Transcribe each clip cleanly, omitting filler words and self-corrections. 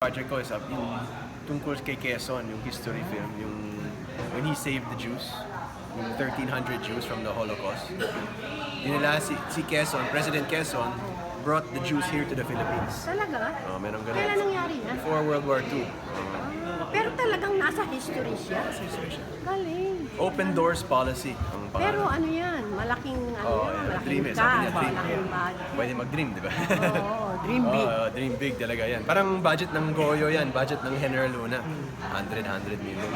project ko is yung tungkol kay Quezon, yung history film, yung when he saved the Jews, yung 1,300 Jews from the Holocaust. Dinala si Quezon, President Quezon, brought the Jews here to the Philippines. Talaga? Meron ganun. Kailan nangyari yan? Before World War II. Pero talagang nasa history siya. Galing. Open doors policy ang pangalan. Pero ano yan? Malaking malaking dream eh. ka, Sabi niya dream. malaking budget. Pwede mag-dream, di ba? Oo, dream big. Dream big talaga yan. Parang budget ng Goyo yan, budget ng General Luna. 100 million.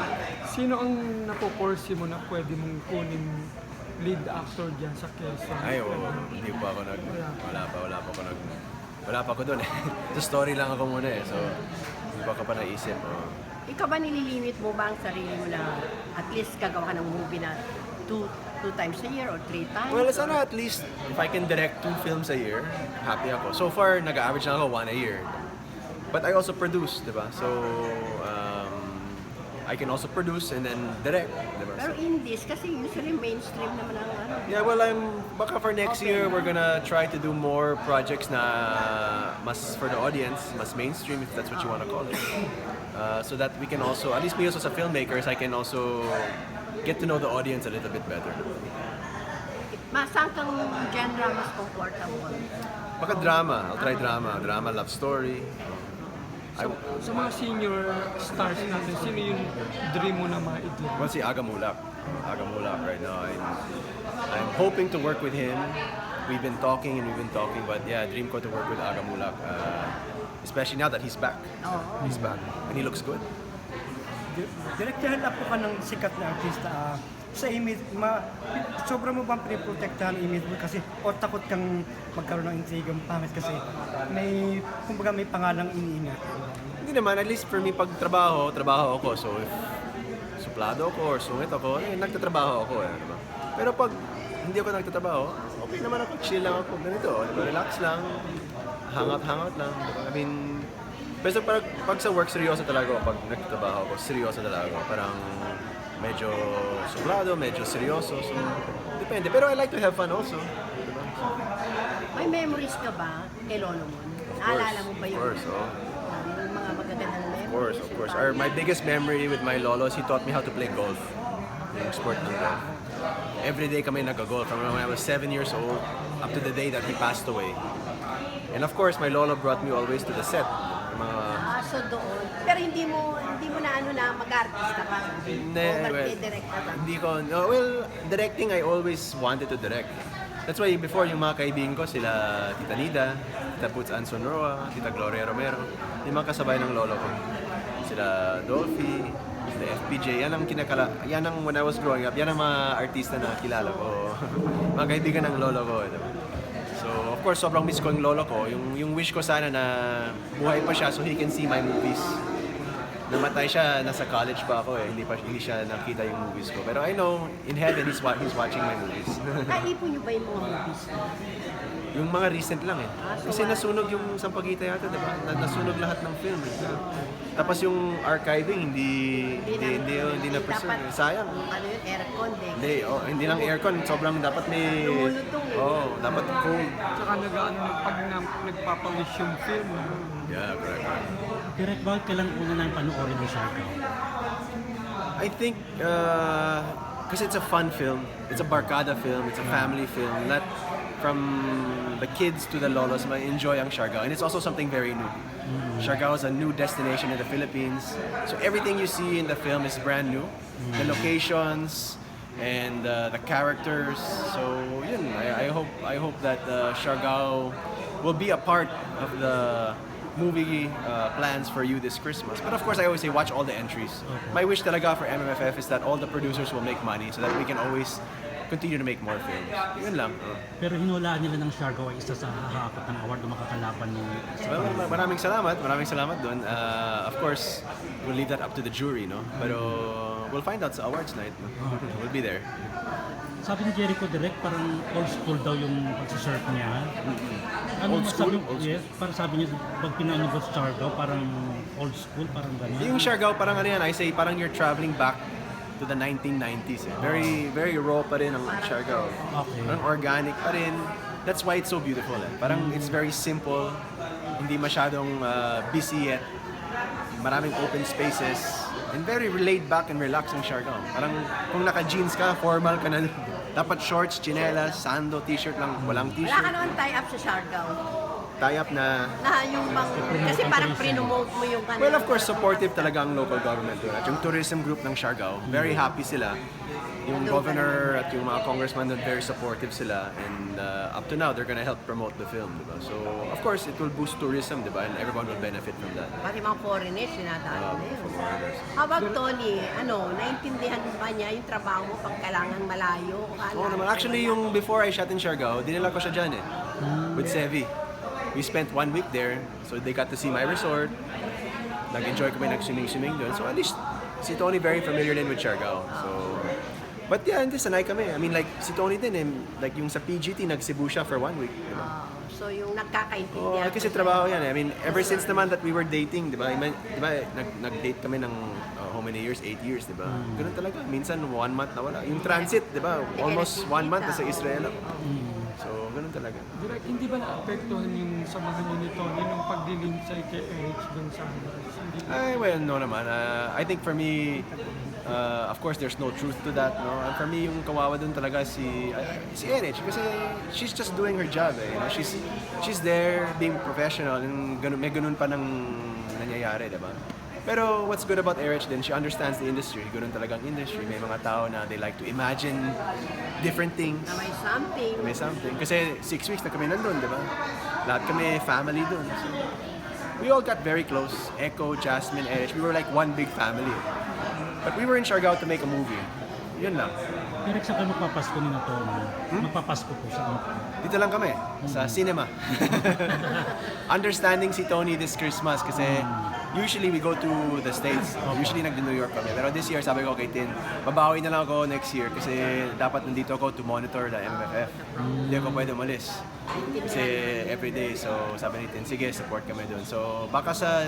Sino ang napoporsi mo na pwede mong kunin lead actor dyan sa Quezon? Ay, hindi pa ako wala pa ako doon eh. Sa story lang ako muna eh. So, hindi pa ako pa naisip. Ikaw ba nililimit mo ba ang sarili mo na at least gagawa ka ng movie na two times a year or 3 times? Well, sana at least if I can direct 2 films a year, happy ako. So far, nag-average lang ako 1 a year. But I also produce, di ba? So, I can also produce and then direct, di ba? Pero in this, kasi usually mainstream naman ang ano. Yeah, well, baka for next year, we're gonna try to do more projects na mas for the audience, mas mainstream, if that's what you wanna call it. So that we can also, at least me also as a filmmakers, I can also get to know the audience a little bit better. Saan kang genre mas comfortable? Baka drama, I'll try drama, love story. Sa mga senior stars natin, sino yung dream mo na ma-idol? Well, si Aga Mulak right now. I'm hoping to work with him. We've been talking, but yeah, dream ko to work with Aga Mulak. Especially now that he's back. He's back. And he looks good. Direktahan na po ka ng sikat na artista. Sa image, sobra mo bang piniprotektahan ang image mo kasi o takot kang magkaroon ng intrigang pangit kasi kumbaga may pangalang iniingat. Hindi naman, at least for me, pag trabaho ako. So if suplado ako or sungit ako, nagtatrabaho ako eh. Diba? Pero pag hindi ako nagtatrabaho, okay naman ako, chill lang ako, ganito, diba? Relax lang, hangout lang. Diba? I mean, basta pag sa work, seryoso talaga ako. Pag nagtatrabaho ako, seryoso talaga ako. Parang medyo suplado, medyo seryoso. So, depende. Pero I like to have fun also. Diba? May memories ka ba kay lolo mo? Naalala mo ba yun? Of course, Yung mga magagandang memories? Of course. My biggest memory with my lolo is he taught me how to play golf. Yung sport ng golf. Every day kami nag-golf from when I was 7 years old up to the day that he passed away. And of course, my lolo brought me always to the set. So doon. Pero hindi mo na mag-artista ka? Mag-direct ka ba? Hindi ko, well, directing I always wanted to direct. That's why before yung mga kaibigan ko, sila Tita Nida, Tita Boots Anson Roa, Tita Gloria Romero, yung mga kasabay ng lolo ko. Sila Dolphy, sila FPJ, yan ang when I was growing up, yan ang mga artista na kilala ko. Mga kaibigan ng lolo ko. Diba? So, of course, sobrang miss ko yung lolo ko. Yung wish ko sana na buhay pa siya so he can see my movies. Namatay siya, nasa college pa ako eh. Hindi siya nakita yung movies ko. Pero I know, in heaven, he's watching my movies. Kaipon niyo ba yung mga movies? Yung mga recent lang eh. Kasi nasunog yung Sampaguita yata, diba? Nasunog lahat ng film. Tapos yung archiving, hindi na preserve. Sayang. Ano yun? Aircon, Hindi lang aircon. Sobrang dapat may... Lumulutong eh. Dapat cold. Tsaka pag nagpapawish yung film. Yeah, correct. Direk, bakit ka lang una nang panoorin mo siya? I think, because it's a fun film. It's a barkada film. It's a family film. Not from the kids to the lolos, I enjoy ang Siargao. And it's also something very new. Siargao is a new destination in the Philippines. So everything you see in the film is brand new. The locations and the characters. So yun, I hope that Siargao will be a part of the movie plans for you this Christmas. But of course, I always say watch all the entries. My wish talaga for MMFF is that all the producers will make money so that we can always continue to make more films. Yun lang. Pero hinulaan nila ng Siargao ay isa sa hahakot ng award na makakalaban mo. Maraming salamat doon. Of course, we'll leave that up to the jury, no? Pero we'll find out sa awards night. No? We'll be there. Sabi ni Jericho Direk, parang old school daw yung pagsasurf niya. Old school? Yes, parang sabi niya, pag pinaano ko sa Siargao, parang old school, parang gano'n. Yung Siargao, parang ano yan, I say, parang you're traveling back to the 1990s. Eh. Very raw pa rin ang Siargao. Okay. Parang organic pa rin. That's why it's so beautiful. Eh. Parang it's very simple, hindi masyadong busy yet. maraming open spaces, and very laid back and relaxed ang Siargao. Parang kung naka-jeans ka, formal ka na. Dapat shorts, chinelas, sando, t-shirt lang, walang Wala ka t-shirt. naman tie-up sa Siargao. Tie-up na. Na yung kasi parang pre-promote mo yung kanila. Well, of course, supportive talaga ang local government doon. At yung tourism group ng Siargao, very happy sila. Yung governor at yung mga congressman doon, very supportive sila. And up to now, they're gonna help promote the film, diba? So, of course, it will boost tourism, diba? And everyone will benefit from that. Pati mga foreigners, sinatalo na yun. For foreigners. How about Tony? Naintindihan ba niya yung trabaho mo pag kailangan malayo? Oo naman. Actually, yung before I shot in Siargao, dinala ko siya dyan with Sevi. We spent 1 week there, so they got to see my resort. Nag-enjoy kami, nag-swimming doon. So at least, si Tony very familiar din with Siargao. So, but yeah, hindi, sanay kami. I mean, like, si Tony din, like yung sa PGT, nag-Cebu siya for 1 week. Diba? So yung nagkakaintindihan. Kasi trabaho yan. I mean, ever since naman that we were dating, diba? Nag-date kami ng how many years? 8 years, diba? Ganun talaga. Minsan, 1 month na wala. Yung transit, diba? Almost 1 month na sa Israel ako. So, ganun talaga. Direk, hindi ba naapektuhan yung samahan niyo ni Tony nung paglilinsay kay Eric Gonzaga? Ay, well, no naman. I think for me, of course, there's no truth to that, no? And for me, yung kawawa dun talaga si Erich, kasi she's just doing her job, eh. You know? She's there being professional, and may ganun pa nang nangyayari, diba? Pero what's good about Erich din, she understands the industry. Ganun talagang industry. May mga tao na they like to imagine different things. Na may something. May something. Kasi 6 weeks na kami nandun, di ba? Lahat kami family dun. So, we all got very close. Echo, Jasmine, Erich. We were like one big family. But we were in Siargao to make a movie. Yun lang. Direk, sa kayo magpapasko ni na Tony? Magpapasko po sa ano? Dito lang kami, sa cinema. Understanding si Tony this Christmas kasi usually we go to the States. Usually nag-New York kami. Pero this year sabi ko kay Tin, babawi na lang ako next year kasi dapat nandito ako to monitor the MMFF. Hindi ako pwede umalis. Kasi everyday. So sabi ni Tin, sige, support kami doon. So baka sa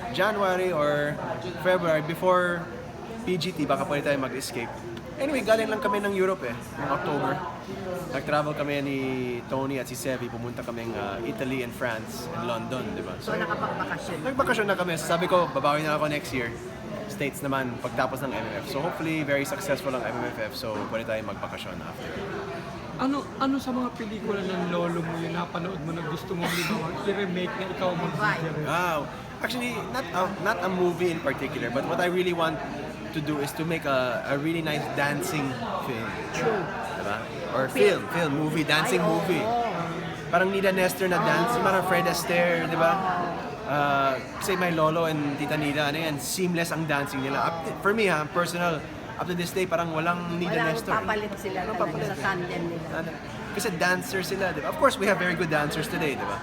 January or February before PGT, baka pwede tayo mag-escape. Anyway, galing lang kami ng Europe noong October. Nag-travel kami ni Tony at si Sevi, pumunta kaming Italy and France and London, di ba? So nakapagbakasyon. Nagbakasyon na kami. So sabi ko, babawi na ako next year. States naman, pagtapos ng MMF. So hopefully, very successful ang MMFF. So pwede tayo magbakasyon after. Ano sa mga pelikula ng lolo mo yung napanood mo na gusto mong i-remake na ikaw mag-direct? Wow. Actually, not a movie in particular, but what I really want to do is to make a really nice dancing film. True. Diba? Or movie, dancing movie. Parang Nida Nestor na dance, parang Fred Astaire, di ba? Kasi my lolo and tita Nida, seamless ang dancing nila. For me, personal, up to this day, parang walang Nida Walang Nestor. papalit sila talaga sa tandem nila. Kasi dancers sila, di ba? Of course, we have very good dancers today, di ba?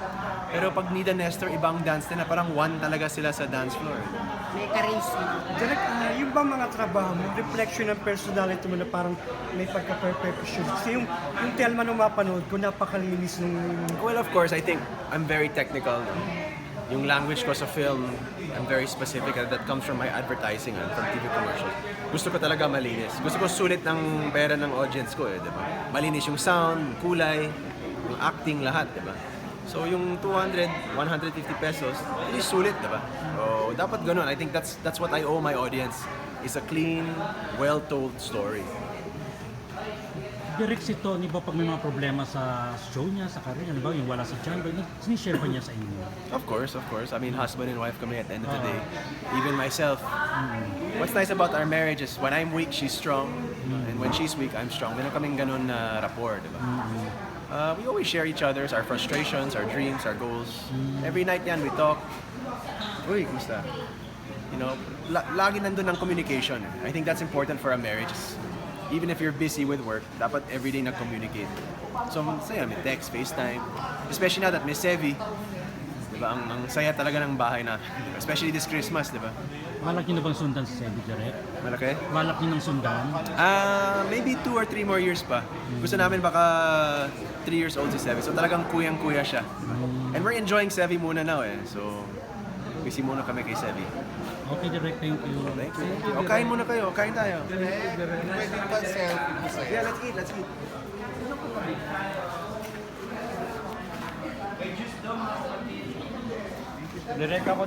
Pero pag Nida Nestor, ibang dance nila, parang one talaga sila sa dance floor. May charisma. Direk, yung ba mga trabaho mo, reflection ng personality mo na parang may pagka-perfection? Kasi yung Telma nung mapanood ko, napakalinis nung... Well, of course, I think I'm very technical. No? Yung language ko sa film, I'm very specific. That comes from my advertising and from TV commercials. Gusto ko talaga malinis. Gusto ko sulit ng pera ng audience ko, di ba? Malinis yung sound, kulay, yung acting, lahat, di ba? So yung 200, 150 pesos, hindi sulit, di ba? So dapat ganun. I think that's what I owe my audience. Is a clean, well-told story. Direk, si Tony ba pag may mga problema sa show niya, sa career, ano ba, yung wala si John, sinishare ba niya sa inyo? Of course, of course. I mean, husband and wife kami at the end of the day. Even myself. What's nice about our marriage is when I'm weak, she's strong. And when she's weak, I'm strong. Meron kaming ganun na rapport, di ba? We always share each other's, our frustrations, our dreams, our goals. Every night yan, we talk. Uy, kumusta? You know, lagi nandun ang communication. I think that's important for a marriage. Even if you're busy with work, dapat everyday nag-communicate. So, saya, may text, FaceTime. Especially now that may Sevi. Diba? Ang saya talaga ng bahay natin. Diba? Especially this Christmas, diba? Balak niyo na bang sundan si Sebi, Direk? Malaki? Balak niyo ng sundan? Maybe 2 or 3 more years pa. Gusto namin baka 3 years old si Sevi. So talagang kuyang-kuya siya. And we're enjoying Sevi muna now eh. So, busy muna kami kay Sevi. Okay, Direk, thank you. Thank you. O, kain muna kayo. Kain tayo. Pwede pa selfie. Yeah, let's eat. Let's eat. Direk ako